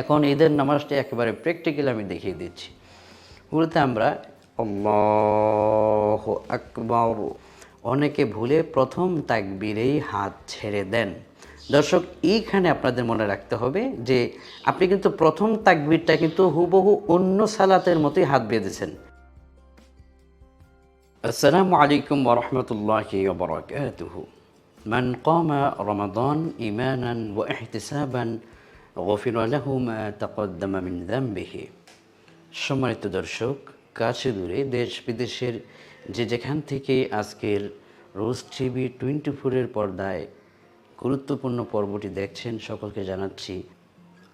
এখন ঈদের নামাজটি একেবারে প্র্যাকটিক্যাল আমি দেখিয়ে দিচ্ছি। বলতে আমরা আল্লাহু আকবার, অনেকে ভুলে প্রথম তাকবীরেই হাত ছেড়ে দেন। দর্শক, এইখানে আপনাদের মনে রাখতে হবে যে আপনি কিন্তু প্রথম তাকবীরটা কিন্তু হুবহু অন্য সালাতের মতোই হাত বেঁধেছেন। আসসালামু আলাইকুম ওয়া রাহমাতুল্লাহি ওয়া বারাকাতুহু। মান কামা রমাদান ঈমানান ওয়া ইহতিসাবান গুফিরা লাহু মা তাকদ্দামা মিন যামবিহি। সম্মানিত দর্শক, কাছে দূরে দেশ বিদেশের যে যেখান থেকে আজকের রোজ টিভি 24-এর পর্দায় গুরুত্বপূর্ণ পর্বটি দেখছেন, সকলকে জানাচ্ছি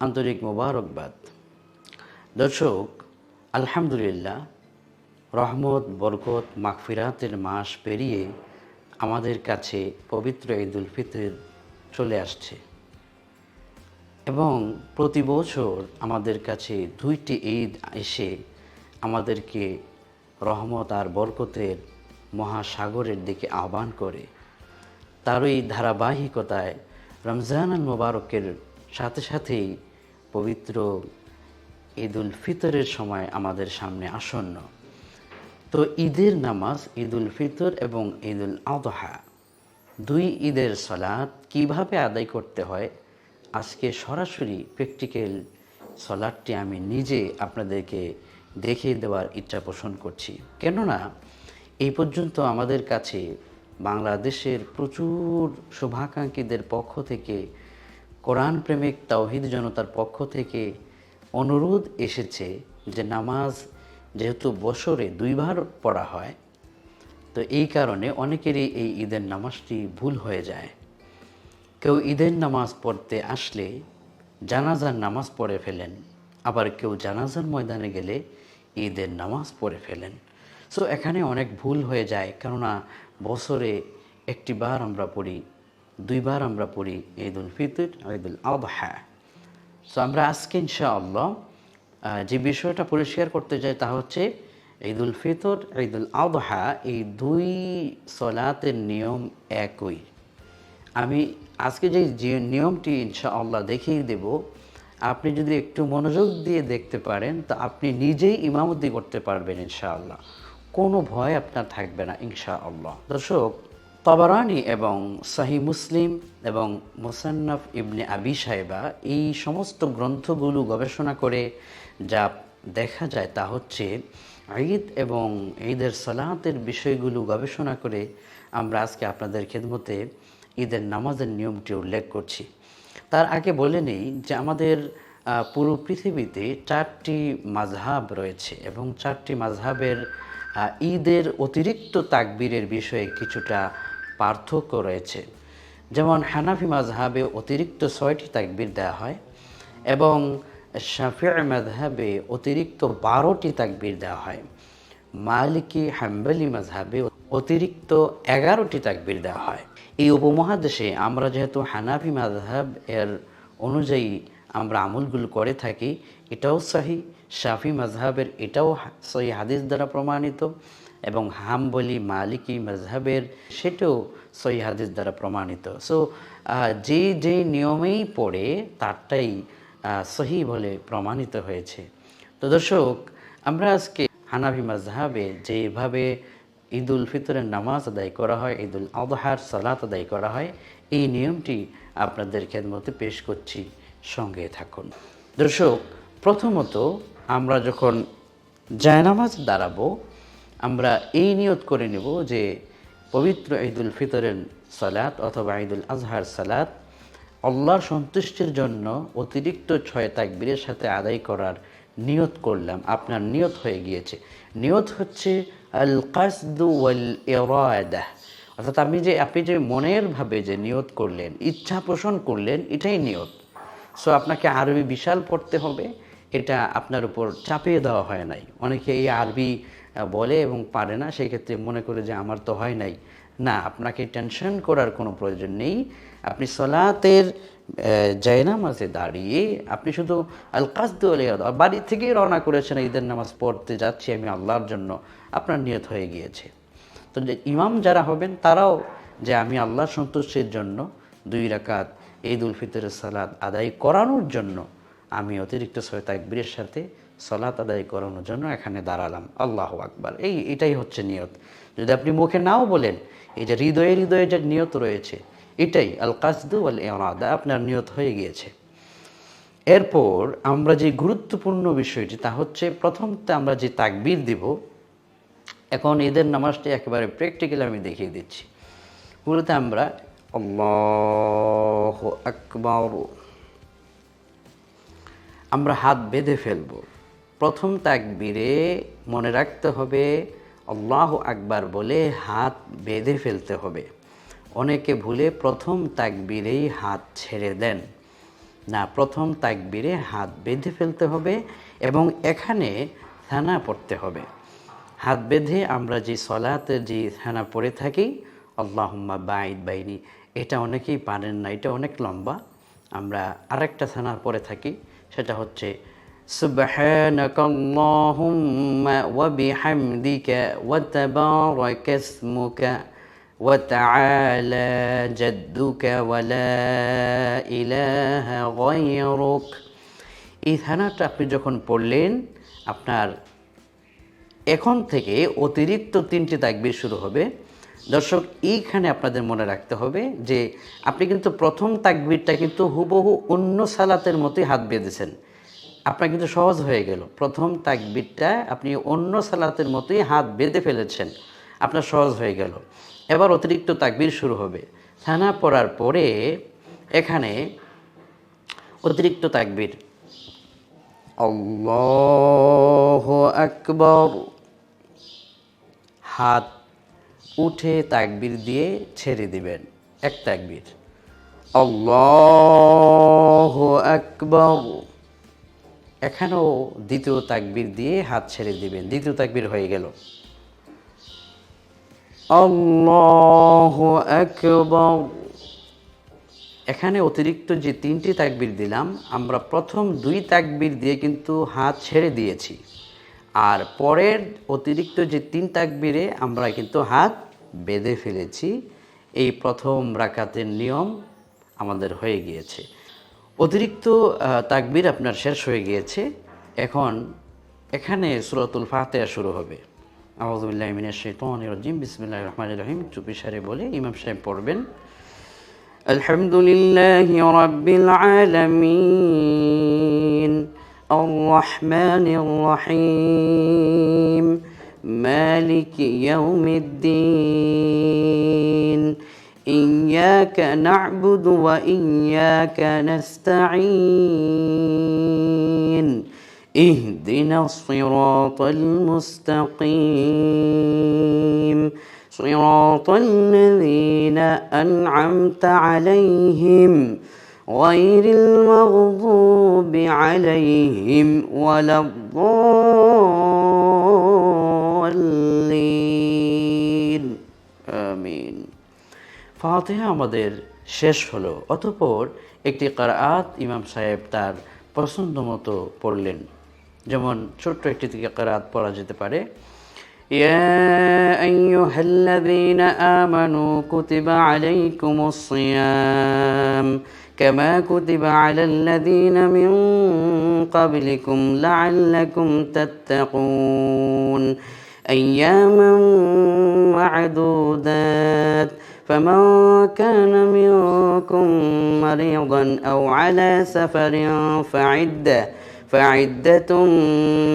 আন্তরিক মোবারকবাদ। দর্শক, আলহামদুলিল্লাহ, রহমত, বরকত, মাগফিরাতের মাস পেরিয়ে আমাদের কাছে পবিত্র ঈদুল ফিতর চলে আসছে এবং প্রতি বছর আমাদের কাছে দুইটি ঈদ এসে আমাদেরকে রহমত আর বরকতের মহাসাগরের দিকে আহ্বান করে। তারই ধারাবাহিকতায় রমজান আল মোবারকের সাথে সাথেই পবিত্র ঈদুল ফিতরের সময় আমাদের সামনে আসন্ন। তো ঈদের নামাজ, ঈদুল ফিতর এবং ঈদুল আযহা, দুই ঈদের সালাত কিভাবে আদায় করতে হয়, আজকে সরাসরি প্র্যাকটিক্যাল সালাতটি আমি নিজে আপনাদেরকে দেখিয়ে দেওয়ার ইচ্ছা পোষণ করছি। কেননা এই পর্যন্ত আমাদের কাছে বাংলাদেশের প্রচুর শুভাকাঙ্ক্ষীদের পক্ষ থেকে, কোরআন প্রেমিক তাওহীদ জনতার পক্ষ থেকে অনুরোধ এসেছে যে নামাজ যেহেতু বছরে দুইবার পড়া হয়, তো এই কারণে অনেকেরই এই ঈদের নামাজটি ভুল হয়ে যায়। কেউ ঈদের নামাজ পড়তে আসলে জানাজার নামাজ পড়ে ফেলেন, আবার কেউ জানাজার ময়দানে গেলে ঈদের নামাজ পড়ে ফেলেন। সো এখানে অনেক ভুল হয়ে যায়, কেননা বছরে একটি বার আমরা পড়ি, দুইবার আমরা পড়ি ঈদুল ফিতর, ঈদুল আযহা। সো আমরা আজকে ইনশাআল্লাহ যে বিষয়টা পরিষ্কার করতে চাই তা হচ্ছে ঈদুল ফিতর, ঈদুল আযহা, এই দুই সালাতের নিয়ম একই। আমি আজকে যে নিয়মটি ইনশাআল্লাহ দেখিয়ে দেব, আপনি যদি একটু মনোযোগ দিয়ে দেখতে পারেন তা আপনি নিজেই ইমামতি করতে পারবেন ইনশাআল্লাহ, কোনো ভয় আপনার থাকবে না ইনশাআল্লাহ। দর্শক, তাবারানী এবং সহিহ মুসলিম এবং মুসান্নাফ ইবনে আবি শাইবা, এই সমস্ত গ্রন্থগুলো গবেষণা করে যা দেখা যায় তা হচ্ছে ঈদ এবং ঈদের সালাতের বিষয়গুলো গবেষণা করে আমরা আজকে আপনাদের খেদমতে ঈদের নামাজের নিয়মটি উল্লেখ করছি। তার আগে বলে নেই যে আমাদের পুরো পৃথিবীতে 4টি মাযহাব রয়েছে এবং 4টি মাযহাবের ঈদের অতিরিক্ত তাকবীরের বিষয়ে কিছুটা পার্থক্য রয়েছে। যেমন হানাফি মাযহাবে অতিরিক্ত 6টি তাকবীর দেওয়া হয় এবং শাফিঈ মাযহাবে অতিরিক্ত 12টি তাকবীর দেওয়া হয়। মালিকি হাম্বলি মাযহাবে অতিরিক্ত 11টি তাকবীর দেওয়া হয়। এই উপমহাদেশে আমরা যেহেতু হানাফি মাযহাব এর অনুযায়ী আমরা আমলগুলো করে থাকি, এটাও সহিহ। শাফি মাযহাবের এটাও সহিহ হাদিস দ্বারা প্রমাণিত এবং হাম্বলি মালিকি মাযহাবের সেটাও সহিহ হাদিস দ্বারা প্রমাণিত। সো যে নিয়মেই পড়ে তারটাই সহিহ বলে প্রমাণিত হয়েছে। তো দর্শক, আমরা আজকে হানাফি মাযহাবে যেভাবে ঈদুল ফিতরের নামাজ আদায় করা হয়, ঈদুল আযহার সালাত আদায় করা হয়, এই নিয়মটি আপনাদের খেদমতে পেশ করছি, সঙ্গে থাকুন। দর্শক, প্রথমত আমরা যখন জায়নামাজ দাঁড়াবো, আমরা এই নিয়ত করে নেব যে পবিত্র ঈদুল ফিতরের সালাত অথবা ঈদুল আযহার সালাত আল্লাহর সন্তুষ্টির জন্য অতিরিক্ত 6 তাকবীরের সাথে আদায় করার নিয়ত করলাম। আপনার নিয়ত হয়ে গিয়েছে। নিয়ত হচ্ছে আল কাসদু ওয়াল ইরাদা, অর্থাৎ আপনি যে মনের ভাবে যে নিয়ত করলেন, ইচ্ছা পোষণ করলেন, এটাই নিয়ত। সো আপনাকে আরবি বিশাল পড়তে হবে, এটা আপনার উপর চাপিয়ে দেওয়া হয় নাই। অনেকে এই আরবি বলে এবং পারে না, সেই ক্ষেত্রে মনে করে যে আমার তো হয় নাই। না, আপনাকে টেনশন করার কোনো প্রয়োজন নেই। আপনি সালাতের জায়নামাজে দাঁড়িয়ে আপনি শুধু আল কাসদু ওয়াল ইরাদা, বাড়ি থেকেই রওনা করেছেন ঈদের নামাজ পড়তে যাচ্ছি আমি আল্লাহর জন্য, আপনার নিয়ত হয়ে গিয়েছে। তো যে ইমাম যারা হবেন তারাও যে আমি আল্লাহর সন্তুষ্টির জন্য 2 রাকাত ঈদুল ফিতরের সালাত আদায় করানোর জন্য আমি অতিরিক্ত 6 তাকবীরের সাথে সালাত আদায় করানোর জন্য এখানে দাঁড়ালাম, আল্লাহু আকবার। এটাই হচ্ছে নিয়ত। যদি আপনি মুখে নাও বলেন, এই যে হৃদয়ে হৃদয়ে যে নিয়ত রয়েছে, এটাই আল কাসদু ওয়াল ইরাদা, আপনার নিয়ত হয়ে গিয়েছে। এরপর আমরা যে গুরুত্বপূর্ণ বিষয়টি, তা হচ্ছে প্রথমতে আমরা যে তাকবীর দিব, এখন ঈদের নামাজটি একেবারে প্র্যাকটিক্যালি আমি দেখিয়ে দিচ্ছি। মূলত আমরা আল্লাহু আকবার, আমরা হাত বেঁধে ফেলব। প্রথম তাকবীরে মনে রাখতে হবে আল্লাহু আকবার বলে হাত বেঁধে ফেলতে হবে। অনেকে ভুলে প্রথম তাকবীরেই হাত ছেড়ে দেন। না, প্রথম তাকবীরে হাত বেঁধে ফেলতে হবে এবং এখানে থানা পড়তে হবে। হাত বেঁধে আমরা যে সলাতে যে থানা পড়ে থাকি, আল্লাহুম্মা বাঈদ বাইনি, এটা অনেকেই পারেন না, এটা অনেক লম্বা। আমরা আরেকটা থানা পড়ে থাকি, সেটা হচ্ছে সুবহানাকাল্লাহুম্মা ওয়া বিহামদিকা ওয়া তাবারাকা ইসমুকা ওয়া তাআলা জাদ্দুকা ওয়া লা ইলাহা গায়রুক। এই থানাটা আপনি যখন পড়লেন, আপনার এখন থেকে অতিরিক্ত 3টি তাকবীর শুরু হবে। দর্শক, এইখানে আপনাদের মনে রাখতে হবে যে আপনি কিন্তু প্রথম তাকবীরটা কিন্তু হুবহু অন্য সালাতের মতোই হাত বেঁধেছেন। আপনার কিন্তু সহজ হয়ে গেল। প্রথম তাকবীরটা আপনি অন্য সালাতের মতোই হাত বেঁধে ফেলেছেন, আপনার সহজ হয়ে গেল। এবার অতিরিক্ত তাকবীর শুরু হবে। থানা পড়ার পরে এখানে অতিরিক্ত তাকবীর, আল্লাহু আকবার, হাত উঠে তাকবীর দিয়ে ছেড়ে দিবেন। এক তাকবীর, আল্লাহু আকবার, এখানেও দ্বিতীয় তাকবীর দিয়ে হাত ছেড়ে দিবেন। দ্বিতীয় তাকবীর হয়ে গেল, আল্লাহু আকবার। এখানে অতিরিক্ত যে 3টি তাকবীর দিলাম, আমরা প্রথম 2 তাকবীর দিয়ে কিন্তু হাত ছেড়ে দিয়েছি, আর পরের অতিরিক্ত যে 3 তাকবীরে আমরা কিন্তু হাত বেঁধে ফেলেছি। এই প্রথম রাকাতের নিয়ম আমাদের হয়ে গিয়েছে। অতিরিক্ত তাকবীর আপনার শেষ হয়ে গিয়েছে। এখন এখানে সূরাতুল ফাতিহা শুরু হবে। আউযু বিল্লাহি মিনাশ শাইতানির রাজিম, বিসমিল্লাহির রহমানির রহিম। চুপি সারে বলে ইমাম সাহেব পড়বেন, আলহামদুলিল্লাহি রাব্বিল আলামিন আর রহমানির রহিম মালিকি ইয়াউমিদ্দিন ইয়্যাকা না'বুদু ওয়া ইয়্যাকা নাস্তাঈন ইহদিনাস সিরাতাল মুস্তাকিম সিরাতাল লাযীনা আন'আমতা আলাইহিম গায়রিল মাগযুবি আলাইহিম ওয়ালাদ-দাল্লিন। আমিন। ফাতিহা আমাদের শেষ হলো। অতঃপর একটি কিরাআত ইমাম সাহেব তার পছন্দ মতো পড়লেন। যেমন ছোট্ট একটি থেকে কিরাআত পড়া যেতে পারে, ইয়া আইয়ুহাল্লাযীনা আমানু কুতিবা আলাইকুমুস সিয়াম কামা কুতিবা আলাল্লাযীনা মিন ক্বাবলিকুম লাআল্লাকুম তাত্তাকুন আইয়ামান মা'দুদাত فمن كان منكم مريضا أو على سفر فعدة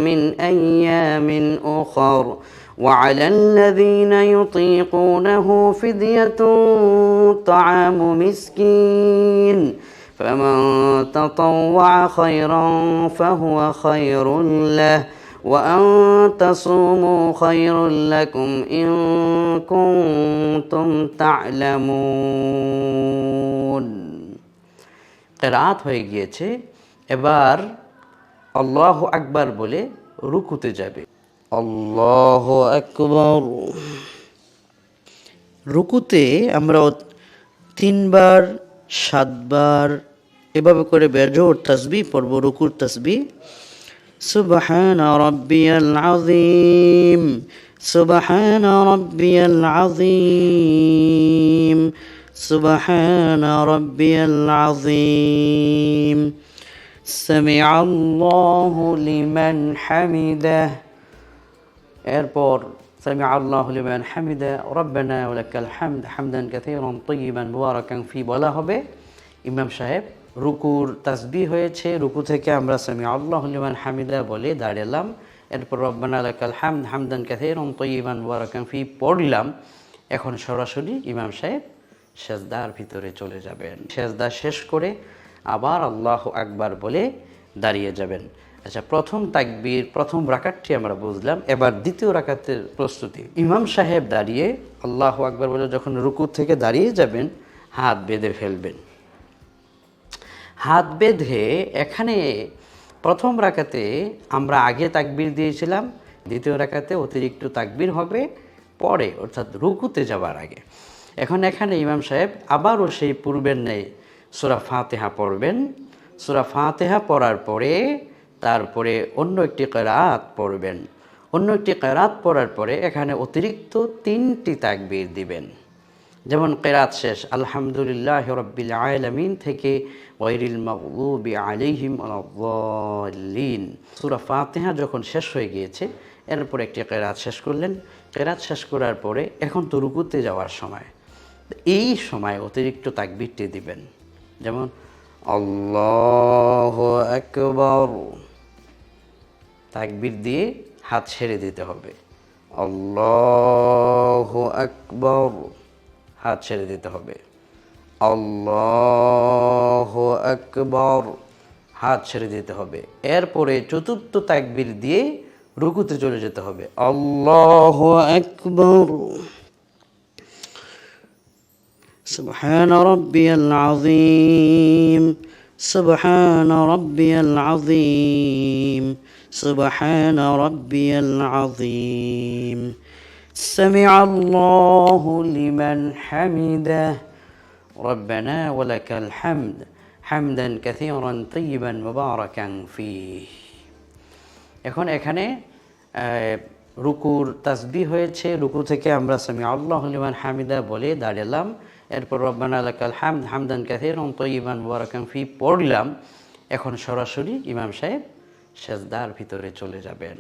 من أيام أخر وعلى الذين يطيقونه فدية طعام مسكين فمن تطوع خيرا فهو خير له وأن تصوموا خير لكم إن كنتم تعلمون। কিরাআত হয়ে গিয়েছে। এবার আল্লাহু আকবার বলে রুকুতে যাবে। আল্লাহু আকবার। রুকুতে আমরা 3 বার 7 বার এভাবে করে বেজোর তাসবিহ পড়ব। রুকুর তাসবিহ سبحان ربي العظيم سبحان ربي العظيم سبحان ربي العظيم সামিআল্লাহু লিমান হামিদাহ। এরপর সামিআল্লাহু লিমান হামিদা রব্বানা ওয়া লাকাল হামদ হামদান কাসীরান তাইয়িবান মুবারাকান ফি বলা হবে। ইমাম সাহেব রুকুর তাসবিহ হয়েছে, রুকু থেকে আমরা সামিআল্লাহু লিমান হামিদা বলে দাঁড়ালাম, এরপর রব্বানা লাকাল হামদ হামদান কাসীরান তাইয়িবান মুবারাকান ফি পড়লাম। এখন সরাসরি ইমাম সাহেব সেজদার ভিতরে চলে যাবেন। সেজদা শেষ করে আবার আল্লাহু আকবার বলে দাঁড়িয়ে যাবেন। আচ্ছা, প্রথম তাকবীর প্রথম রাকাতটি আমরা বুঝলাম, এবার দ্বিতীয় রাকাতের প্রস্তুতি। ইমাম সাহেব দাঁড়িয়ে আল্লাহু আকবার বলে যখন রুকু থেকে দাঁড়িয়ে যাবেন, হাত বেঁধে ফেলবেন। হাত বেঁধে এখানে প্রথম রাকাতে আমরা আগে তাকবীর দিয়েছিলাম, দ্বিতীয় রাকাতে অতিরিক্ত তাকবীর হবে পরে, অর্থাৎ রুকুতে যাওয়ার আগে। এখন এখানে ইমাম সাহেব আবারও সেই পূর্বের ন্যায় সূরা ফাতিহা পড়বেন। সূরা ফাতিহা পড়ার পরে তারপরে অন্য একটি কিরাত পড়বেন। অন্য একটি কিরাত পড়ার পরে এখানে অতিরিক্ত 3টি তাকবীর দিবেন। যেমন কিরাত শেষ আলহামদুলিল্লাহি রাব্বিল আলামিন থেকে গায়রিল মাগদুবি আলাইহিম ওয়ালাদ-দাল্লিন। সূরা ফাতিহা যখন শেষ হয়ে গিয়েছে, এরপর একটি কিরাত শেষ করলেন। কিরাত শেষ করার পরে এখন তো রুকুতে যাওয়ার সময়, এই সময় অতিরিক্ত তাকবীরটি দিবেন। যেমন আল্লাহু আকবার, তাকবীর দিয়ে হাত ছেড়ে দিতে হবে। আল্লাহু আকবার, হাত ছেড়ে দিতে হবে। আল্লাহু আকবার, হাত ছেড়ে দিতে হবে। এরপরে চতুর্থ তাকবীর দিয়ে রুকুতে চলে যেতে হবে। আল্লাহু আকবার। সুবহান রাব্বিয়াল আযীম, সুবহান রাব্বিয়াল আযীম, সুবহান রাব্বিয়াল আযীম। সামিআল্লাহু লিমান হামিদাহ রব্বানা ওয়া লাকাল হামদ হামদান কাসীরান তাইয়িবান মুবারাকান ফীহ। এখন এখানে রুকুর তাসবিহ হয়েছে, রুকু থেকে আমরা সামিআল্লাহু লিমান হামিদা বলে দাঁড়ালাম, এরপর রব্বানা লাকাল হামদ হামদান কাসীরান তাইয়িবান মুবারাকান ফী পড়লাম। এখন সরাসরি ইমাম সাহেব সেজদার ভিতরে চলে যাবেন।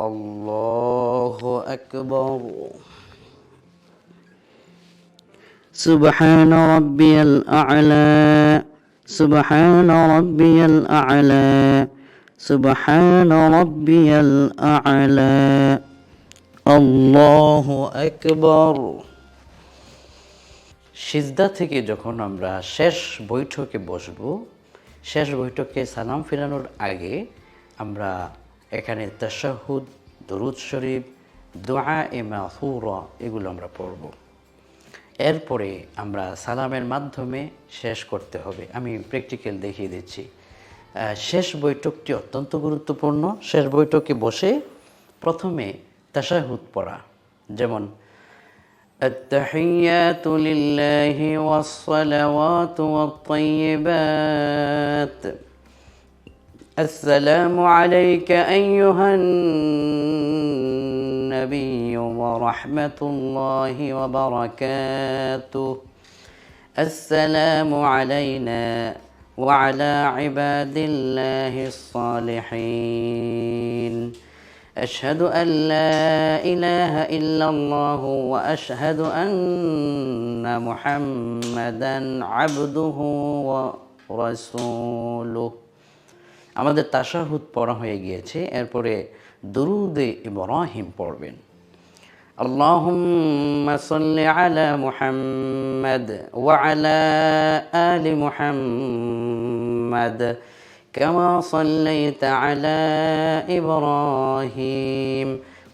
আল্লাহু আকবার। সুবহান রাব্বিয়াল আ'লা, সুবহান রাব্বিয়াল আ'লা, সুবহান রাব্বিয়াল আ'লা। আল্লাহু আকবার। সিজদা থেকে যখন আমরা শেষ বৈঠকে বসব, শেষ বৈঠকে সালাম ফিরানোর আগে আমরা এখানে তাশাহুদ, দুরূদ শরীফ, দুআ এ মাসুরা এগুলো আমরা পড়ব। এরপরে আমরা সালামের মাধ্যমে শেষ করতে হবে। আমি প্র্যাকটিক্যাল দেখিয়ে দিচ্ছি। শেষ বৈঠকটি অত্যন্ত গুরুত্বপূর্ণ। শেষ বৈঠকে বসে প্রথমে তাশাহুদ পড়া, যেমন التحيات لله والصلوات والطيبات السلام عليك أيها النبي ورحمة الله وبركاته السلام علينا وعلى عباد الله الصالحين أشهد أن لا إله إلا الله وأشهد أن محمدا عبده ورسوله। আমাদের তাশাহুদ পড়া হয়ে গিয়েছে, এরপরে দুরূদে ইব্রাহিম পড়বেন। আল্লাহুম্মা সাল্লি আলা মুহাম্মাদ ওয়া আলা আলি মুহাম্মাদ কামা সাল্লাইতা আলা ইব্রাহিম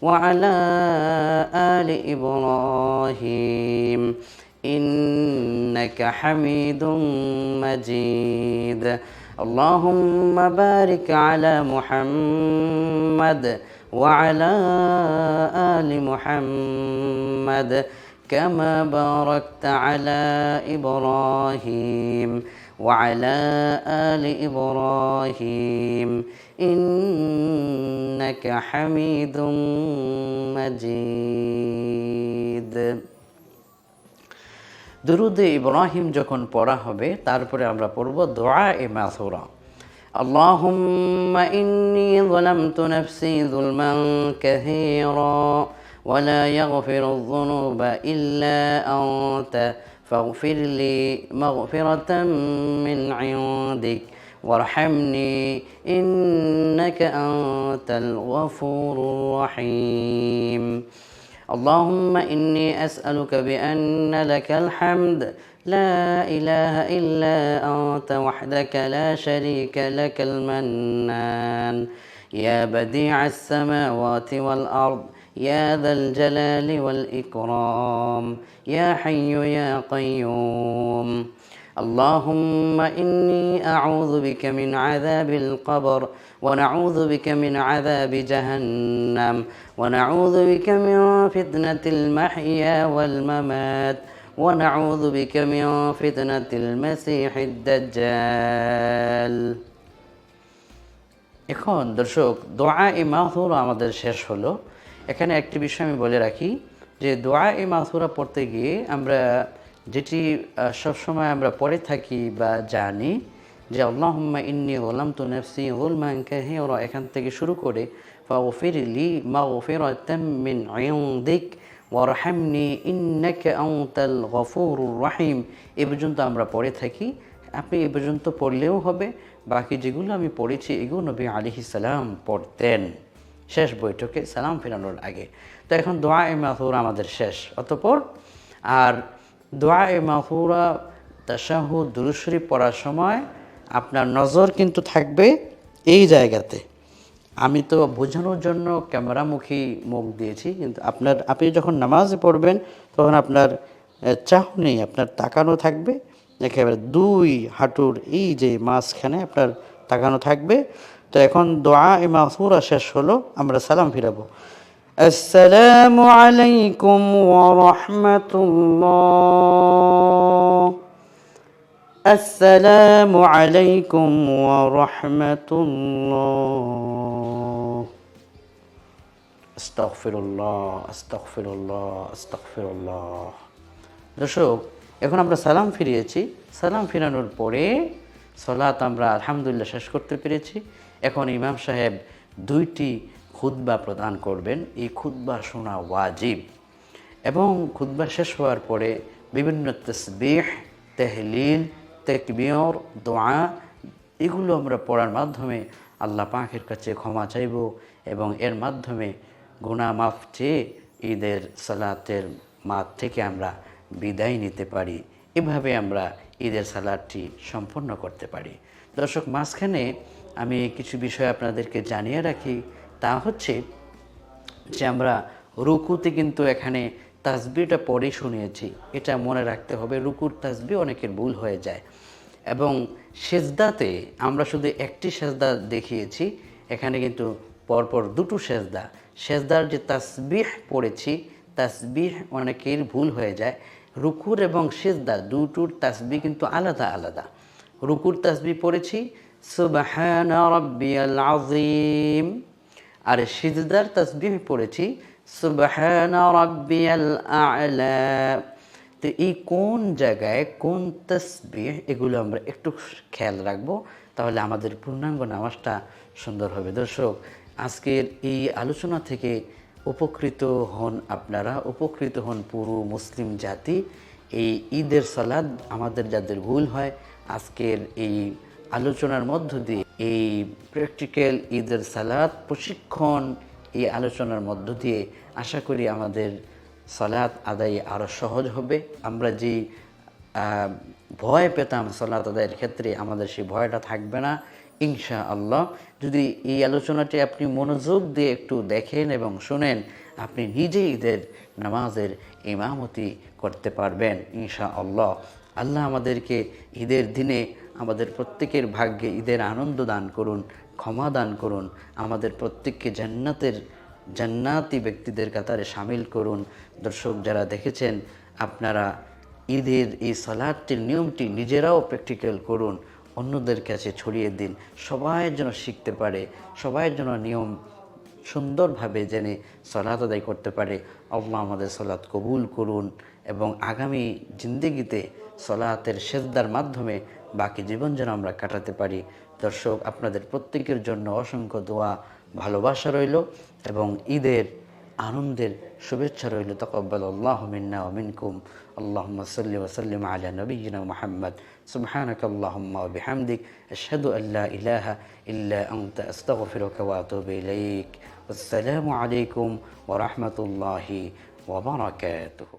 ওয়া আলা আলি ইব্রাহিম ইন্নাকা হামিদুম মাজিদ। اللهم بارك على محمد وعلى آل محمد كما باركت على إبراهيم وعلى آل إبراهيم إنك حميد مجيد। দুরুদে ইব্রাহিম যখন পড়া হবে, তারপরে আমরা পড়ব দোয়া এ মাসুরা। اللهم إني ظلمت نفسي ظلما كثيرا ولا يغفر الذنوب إلا أنت فاغفر لي مغفرة من عندك وارحمني إنك أنت الغفور الرحيم اللهم إني أسألك بأن لك الحمد لا إله إلا أنت وحدك لا شريك لك المنان يا بديع السماوات والأرض يا ذا الجلال والإكرام يا حي يا قيوم اللهم إني أعوذ بك من عذاب القبر ونعوذ بك من عذاب جهنم ونعوذ بك من فتنة المحيا والممات ونعوذ بك من فتنة المسيح الدجال এখন দর্শক দোয়া ই মাসুরা আমাদের শেষ হলো। এখানে একটি বিষয় আমি বলে রাখি যে দোয়া ই মাসুরা পড়তে গিয়ে আমরা যেটি সবসময় আমরা পড়ে থাকি বা জানি যে আল্লাহুম্মা ইন্নী যালামতু নাফসি যুলমান কাসীরা, এখান থেকে শুরু করে ফাগফির লি মাগফিরাতাম মিন ইনদিক ওয়ারহামনি ইন্নাকা আনতাল গফুরুর রহিম, এ পর্যন্ত আমরা পড়ে থাকি। আপনি এ পর্যন্ত পড়লেও হবে। বাকি যেগুলো আমি পড়েছি এগুলো নবী আলাইহিস সালাম পড়তেন শেষ বৈঠকে সালাম ফেরানোর আগে। তো এখন দোয়া এ মাসুরা আমাদের শেষ। অতঃপর আর দোয়া এ মাসুরা তাশাহুদ দুরূদ শরীফ পড়ার সময় আপনার নজর কিন্তু থাকবে এই জায়গাতে। আমি তো বোঝানোর জন্য ক্যামেরামুখী মুখ দিয়েছি, কিন্তু আপনি যখন নামাজে পড়বেন তখন আপনার চাহনি আপনার তাকানো থাকবে একেবারে দুই হাঁটুর এই যে মাঝখানে আপনার তাকানো থাকবে। তো এখন দোয়া এ মাসুরা শেষ হলো, আমরা সালাম ফিরাবো। আসসালামু আলাইকুম ওয়া রাহমাতুল্লাহ, আসসালামু আলাইকুম ওয়া রাহমাতুল্লাহ, আস্তাগফিরুল্লাহ আস্তাগফিরুল্লাহ আস্তাগফিরুল্লাহ। দর্শক এখন আমরা সালাম ফিরিয়েছি। সালাম ফিরানোর পরে সালাত আমরা আলহামদুলিল্লাহ শেষ করতে পেরেছি। এখন ইমাম সাহেব দুইটি খুতবা প্রদান করবেন। এই খুতবা শোনা ওয়াজিব, এবং খুতবা শেষ হওয়ার পরে বিভিন্ন তাসবিহ, তাহলিল, তাকবীর, দোয়া এগুলো আমরা পড়ার মাধ্যমে আল্লাহ পাকের কাছে ক্ষমা চাইব এবং এর মাধ্যমে গুনাহ মাফ চেয়ে ঈদের সালাতের মাঠ থেকে আমরা বিদায় নিতে পারি। এভাবে আমরা ঈদের সালাতটি সম্পন্ন করতে পারি। দর্শক মাঝখানে আমি কিছু বিষয় আপনাদেরকে জানিয়ে রাখি, তা হচ্ছে যে আমরা রুকুতে কিন্তু এখানে তাসবিহটা পড়ে শুনিয়েছি, এটা মনে রাখতে হবে। রুকুর তাসবিহ অনেকের ভুল হয়ে যায়, এবং সেজদাতে আমরা শুধু একটি সেজদা দেখিয়েছি, এখানে কিন্তু পরপর দুটো সেজদা। সেজদার যে তাসবিহ পড়েছি, তাসবিহ অনেকের ভুল হয়ে যায়। রুকুর এবং সেজদা দুটোর তাসবিহ কিন্তু আলাদা আলাদা। রুকুর তাসবিহ পড়েছি সুবহানা রাব্বিয়াল আযীম, আর সিজদার তাসবিহ পড়েছি সুবহানা রাব্বিয়াল আ'লা। তো এই কোন জায়গায় কোন তাসবিহ, এগুলো আমরা একটু খেয়াল রাখবো, তাহলে আমাদের পূর্ণাঙ্গ নামাজটা সুন্দর হবে। দর্শক আজকের এই আলোচনা থেকে উপকৃত হন আপনারা, উপকৃত হন পুরো মুসলিম জাতি। এই ঈদের সালাত আমাদের যাদের ভুল হয়, আজকের এই আলোচনার মধ্য দিয়ে এই প্র্যাকটিক্যাল ঈদের সালাত প্রশিক্ষণ, এই আলোচনার মধ্য দিয়ে আশা করি আমাদের সালাত আদায় আরও সহজ হবে। আমরা যে ভয় পেতাম সালাত আদায়ের ক্ষেত্রে, আমাদের সেই ভয়টা থাকবে না ইনশাআল্লাহ। যদি এই আলোচনাটি আপনি মনোযোগ দিয়ে একটু দেখেন এবং শোনেন, আপনি নিজেই ঈদের নামাজের ইমামতি করতে পারবেন ইনশাআল্লাহ। আল্লাহ আমাদেরকে ঈদের দিনে আমাদের প্রত্যেকের ভাগ্যে ঈদের আনন্দ দান করুন, ক্ষমা দান করুন, আমাদের প্রত্যেককে জান্নাতি ব্যক্তিদের কাতারে শামিল করুন। দর্শক যারা দেখেছেন, আপনারা ঈদের এই সালাতটির নিয়মটি নিজেরাও প্র্যাকটিক্যাল করুন, অন্যদের কাছে ছড়িয়ে দিন, সবাই যেন শিখতে পারে, সবাই যেন নিয়ম সুন্দরভাবে জেনে সালাত আদায় করতে পারে। আল্লাহ আমাদের সালাত কবুল করুন এবং আগামী জিন্দেগিতে সালাতের সেজদার মাধ্যমে বাকি জীবন যেন আমরা কাটাতে পারি। দর্শক, আপনাদের প্রত্যেকের জন্য অসংখ্য দোয়া, ভালোবাসা রইল এবং ঈদের আনন্দের শুভেচ্ছা রইল। তাকাব্বালাল্লাহু মিন্না ওয়া মিনকুম। আল্লাহুম্মা সাল্লি ওয়া সাল্লিম আলা নাবিয়্যিনা মুহাম্মদ। সুবহানাকাল্লাহুম্মা ওয়া বিহামদিক, আশহাদু আল্লা ইলাহা ইল্লা আনতা, আস্তাগফিরুকা ওয়া আতুবু ইলাইক। আসসালামু আলাইকুম ওয়া রাহমাতুল্লাহি ওয়া বারাকাতুহু।